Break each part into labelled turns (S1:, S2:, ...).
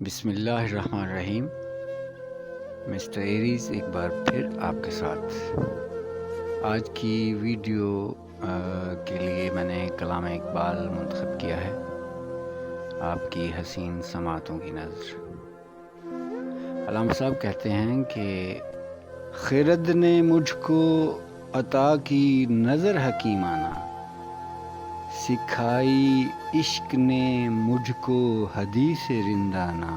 S1: بسم اللہ الرحمن الرحیم۔ مسٹر ایریز ایک بار پھر آپ کے ساتھ آج کی ویڈیو کے لیے میں نے کلام اقبال منتخب کیا ہے، آپ کی حسین سماعتوں کی نظر۔ علامہ صاحب کہتے ہیں کہ خرد نے مجھ کو عطا کی نظر حکیمانہ، سکھائی عشق نے مجھ کو حدیث رندانہ،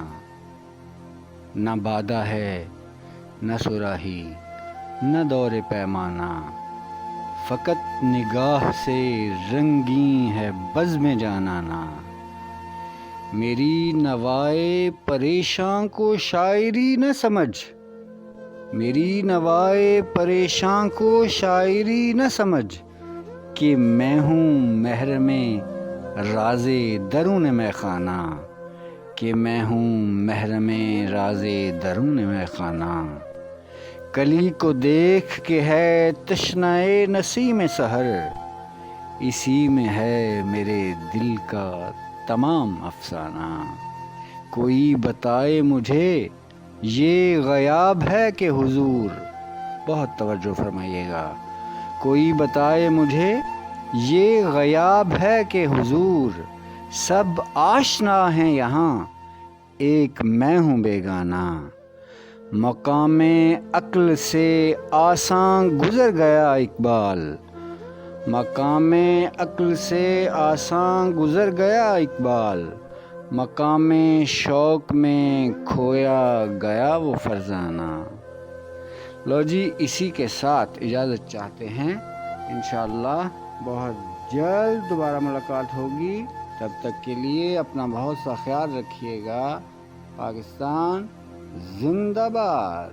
S1: نہ بادہ ہے نہ صراحی نہ دور پیمانہ، فقط نگاہ سے رنگیں ہے بزم جانانہ، میری نوائے پریشاں کو شاعری نہ سمجھ، میری نوائے پریشاں کو شاعری نہ سمجھ، کہ میں ہوں محرم راز درون میں خانہ، کہ میں ہوں محرم راز درون میں خانہ، کلی کو دیکھ کے ہے تشنۂ نسیم سحر، اسی میں ہے میرے دل کا تمام افسانہ، کوئی بتائے مجھے یہ غیاب ہے کہ حضور، بہت توجہ فرمائیے گا، کوئی بتائے مجھے یہ غیاب ہے کہ حضور، سب آشنا ہیں یہاں ایک میں ہوں بیگانہ، مقام عقل سے آساں گزر گیا اقبال، مقام عقل سے آساں گزر گیا اقبال، مقام شوق میں کھویا گیا وہ فرزانہ۔ لو جی، اسی کے ساتھ اجازت چاہتے ہیں، انشاءاللہ بہت جلد دوبارہ ملاقات ہوگی، تب تک کے لیے اپنا بہت سا خیال رکھیے گا۔ پاکستان زندہ باد۔